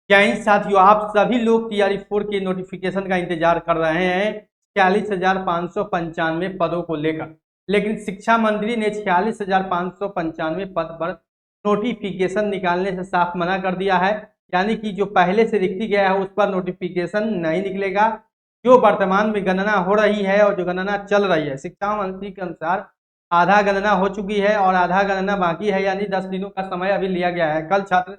क्या इन साथियों आप सभी लोग टीआरई 4 के नोटिफिकेशन का इंतजार कर रहे हैं 46,595 पदों को लेकर। लेकिन शिक्षा मंत्री ने 46,595 पद पर नोटिफिकेशन निकालने से साफ मना कर दिया है। यानी कि जो पहले से रिक्ति गया है उस पर नोटिफिकेशन नहीं निकलेगा। जो वर्तमान में गणना हो रही है और जो गणना चल रही है, शिक्षा मंत्री के अनुसार आधा गणना हो चुकी है और आधा गणना बाकी है, यानी 10 दिनों का समय अभी लिया गया है। कल छात्र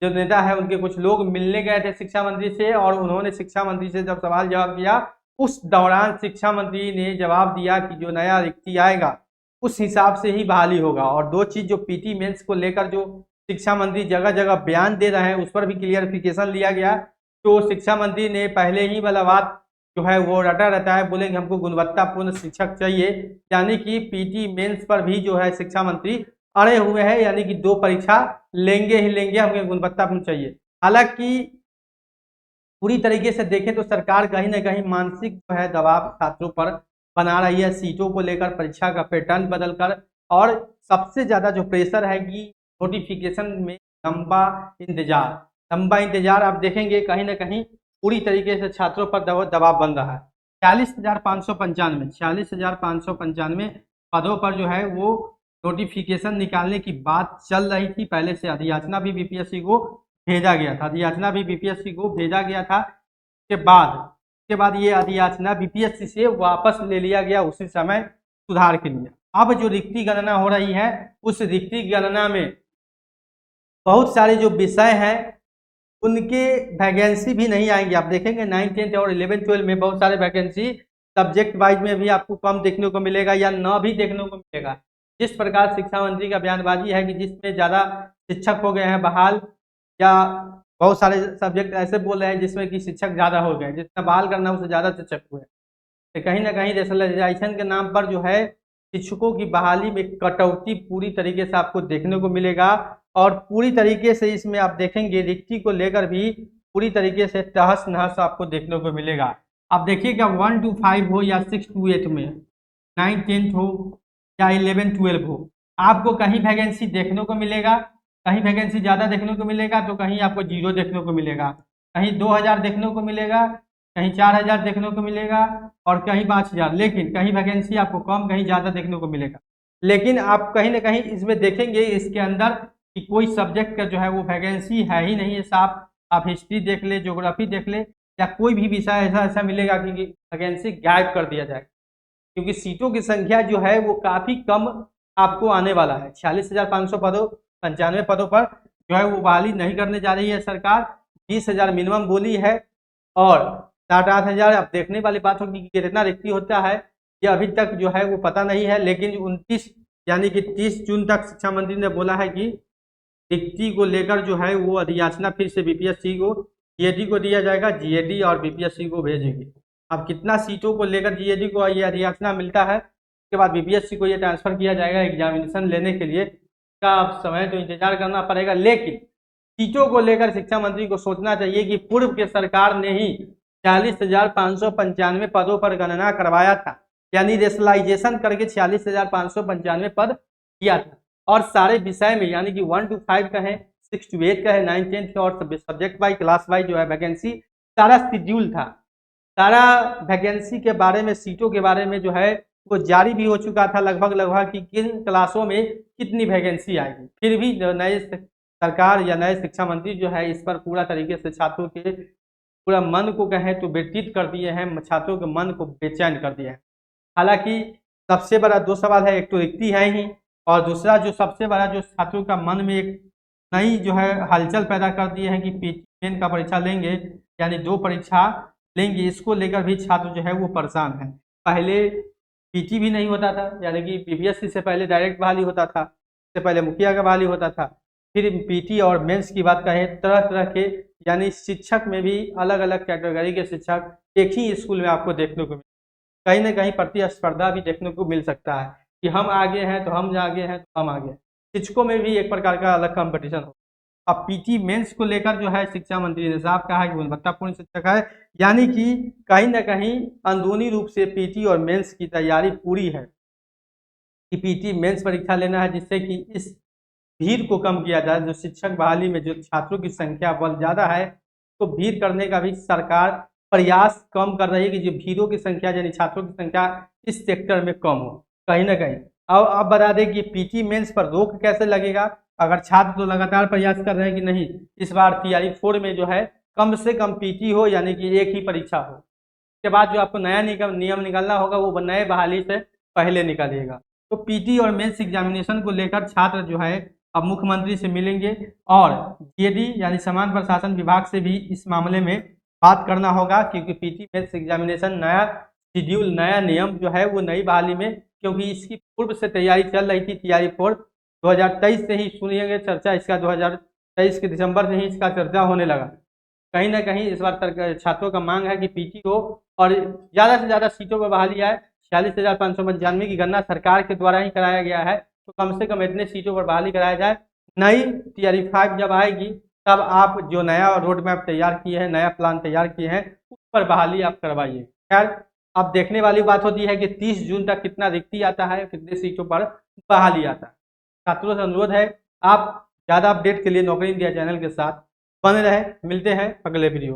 जो नेता है उनके कुछ लोग मिलने गए थे शिक्षा मंत्री से और उन्होंने शिक्षा मंत्री से जब सवाल जवाब किया, उस दौरान शिक्षा मंत्री ने जवाब दिया कि जो नया रिक्ति आएगा उस हिसाब से ही बहाली होगा। और दो चीज जो पीटी मेंस को लेकर जो शिक्षा मंत्री जगह जगह बयान दे रहे हैं उस पर भी क्लियरिफिकेशन लिया गया। तो शिक्षा मंत्री ने पहले ही वाला बात जो है वो रटा रहता है, बोले कि हमको गुणवत्तापूर्ण शिक्षक चाहिए। यानी कि पीटी मेंस पर भी जो है शिक्षा मंत्री अड़े हुए हैं, यानी कि 2 परीक्षा लेंगे ही लेंगे, हमें गुणवत्तापूर्ण चाहिए। हालांकि पूरी तरीके से देखें तो सरकार कहीं ना कहीं मानसिक जो है दबाव छात्रों पर बना रही है, सीटों को लेकर परीक्षा का पैटर्न बदलकर। और सबसे ज्यादा जो प्रेशर है कि नोटिफिकेशन में लंबा इंतजार आप देखेंगे कहीं ना कहीं पूरी तरीके से छात्रों पर दबाव बन रहा है। 46,595 पदों पर जो है वो नोटिफिकेशन निकालने की बात चल रही थी। पहले से अधियाचना भी बीपीएससी को भेजा गया था, अधियाचना भी बीपीएससी को भेजा गया था। उसके बाद ये अधियाचना बीपीएससी से वापस ले लिया गया उसी समय सुधार के लिए। अब जो रिक्ति गणना हो रही है उस रिक्ति गणना में बहुत सारे जो विषय हैं उनके वैकेंसी भी नहीं आएंगे। आप देखेंगे 9, 10 और 11, 12 में बहुत सारे वैकेंसी सब्जेक्ट वाइज में भी आपको कम देखने को मिलेगा या न भी देखने को मिलेगा। जिस प्रकार शिक्षा मंत्री का बयानबाजी है कि जिसमें ज़्यादा शिक्षक हो गए हैं बहाल, या बहुत सारे सब्जेक्ट ऐसे बोल रहे हैं जिसमें कि शिक्षक ज़्यादा हो गए, जितना बहाल करना उससे ज़्यादा शिक्षक हुए। तो कहीं ना कहीं रेशनलाइजेशन के नाम पर जो है शिक्षकों की बहाली में कटौती पूरी तरीके से आपको देखने को मिलेगा। और पूरी तरीके से इसमें आप देखेंगे रिक्ति को लेकर भी पूरी तरीके से तहस नहस आपको देखने को मिलेगा। आप देखिएगा 1 to 5 हो या 6 to 8 में, 9, 10 हो या 11, 12 हो, आपको कहीं वैकेंसी देखने को मिलेगा, कहीं वैकेंसी ज़्यादा देखने को मिलेगा तो कहीं आपको 0 देखने को मिलेगा, कहीं 2,000 देखने को मिलेगा, कहीं 4,000 देखने को मिलेगा और कहीं 5,000। लेकिन कहीं वैकेंसी आपको कम कहीं ज़्यादा देखने को मिलेगा। लेकिन आप कहीं ना कहीं इसमें देखेंगे इसके अंदर कि कोई सब्जेक्ट का जो है वो वैकेंसी है ही नहीं है साफ। आप हिस्ट्री देख ले, ज्योग्राफी देख ले, या कोई भी विषय ऐसा मिलेगा कि वैकेंसी गायब कर दिया जाए, क्योंकि सीटों की संख्या जो है वो काफ़ी कम आपको आने वाला है। 46,500 पदों 95 पदों पर जो है वो बहाली नहीं करने जा रही है सरकार। 20,000 मिनिमम बोली है और 7-8,000। अब देखने वाली बात होगी कि कितना रिक्ति होता है, ये अभी तक जो है वो पता नहीं है। लेकिन 29 यानी कि 30 जून तक शिक्षा मंत्री ने बोला है कि रिक्ति को लेकर जो है वो अधियाचना फिर से बीपीएससी को, जीएडी को दिया जाएगा, जीएडी और बीपीएससी को भेजेगी। अब कितना सीटों को लेकर जीएडी को ये अधियाचना मिलता है, उसके बाद बीपीएससी को ये ट्रांसफर किया जाएगा एग्जामिनेशन लेने के लिए, इसका अब समय तो इंतजार करना पड़ेगा। लेकिन सीटों को लेकर शिक्षा मंत्री को सोचना चाहिए कि पूर्व के सरकार ने ही 46,595 पदों पर गणना करवाया था, यानी रेशनलाइजेशन करके 46,595 पद किया था। और सारे विषय में यानी कि 1 to 5 का है, 6 to 8 का है, 9, 10 का, और सब्जेक्ट वाइज क्लास वाइज जो है वैकेंसी सारा शेड्यूल था। सारा वैकेंसी के बारे में, सीटों के बारे में जो है वो जारी भी हो चुका था लगभग कि किन क्लासों में कितनी वैकेंसी आएगी। फिर भी नए सरकार या नए शिक्षा मंत्री जो है इस पर पूरा तरीके से छात्रों के पूरा मन को कहें तो व्यतीत कर दिए हैं, छात्रों के मन को बेचैन कर दिया है। हालांकि सबसे बड़ा 2 सवाल है, एक तो रिक्ति है ही, और दूसरा जो सबसे बड़ा जो छात्रों का मन में एक नई जो है हलचल पैदा कर दिए हैं कि पीटी का परीक्षा लेंगे, यानी 2 परीक्षा लेंगे। इसको लेकर भी छात्र जो है वो परेशान है। पहले पीटी भी नहीं होता था, यानी कि बीपीएससी से पहले डायरेक्ट बहाली होता था, इससे पहले मुखिया का बहाली होता था। फिर पीटी और मेंस की बात करें, तरह तरह के यानी शिक्षक में भी अलग अलग कैटेगरी के शिक्षक एक ही स्कूल में आपको देखने को मिले। कहीं ना कहीं प्रतिस्पर्धा भी देखने को मिल सकता है कि हम आगे हैं तो हम आगे हैं तो हम आगे। शिक्षकों में भी एक प्रकार का अलग कंपटीशन हो। अब पीटी मेंस को लेकर जो है शिक्षा मंत्री ने साफ कहा कि गुणवत्तापूर्ण शिक्षक है, यानी कि कहीं ना कहीं अंदरूनी रूप से पीटी और मेंस की तैयारी पूरी है कि पीटी मेंस परीक्षा लेना है, जिससे कि इस भीड़ को कम किया जाए। जो शिक्षक बहाली में जो छात्रों की संख्या बल ज़्यादा है तो भीड़ करने का भी सरकार प्रयास कम कर रही है कि जो भीड़ों की संख्या यानी छात्रों की संख्या इस सेक्टर में कम हो कहीं ना कहीं। अब बता दें कि पीटी मेंस पर रोक कैसे लगेगा। अगर छात्र तो लगातार प्रयास कर रहे हैं कि नहीं इस बार तैयारी 4 में जो है कम से कम पीटी हो यानी कि एक ही परीक्षा हो। उसके बाद जो आपको नया नियम निकालना होगा वो नए बहाली से पहले निकालिएगा। तो पीटी और मेंस एग्जामिनेशन को लेकर छात्र जो है अब मुख्यमंत्री से मिलेंगे और जीएडी यानी समान प्रशासन विभाग से भी इस मामले में बात करना होगा, क्योंकि पीटी मेंस एग्जामिनेशन नया शेड्यूल नया नियम जो है वो नई बहाली में, क्योंकि इसकी पूर्व से तैयारी चल रही थी तैयारी 4 2023 से ही सुनिएंगे चर्चा इसका 2023 के दिसंबर से ही इसका चर्चा होने लगा। कहीं ना कहीं इस बार छात्रों का मांग है कि पीटी हो और ज़्यादा से ज़्यादा सीटों पर बहाली आए। 46,595 की गणना सरकार के द्वारा ही कराया गया है, तो कम से कम इतने सीटों पर बहाली कराया जाए। नई तैयारी 5 जब आएगी तब आप जो नया रोड मैप तैयार किए हैं नया प्लान तैयार किए हैं उस पर बहाली आप करवाइए। खैर अब देखने वाली बात होती है कि 30 जून तक कितना रिक्ति आता है, कितने सीटों पर बहाली आता है। छात्रों से अनुरोध है आप ज़्यादा अपडेट के लिए नौकरी इंडिया चैनल के साथ बने रहे। मिलते हैं अगले वीडियो।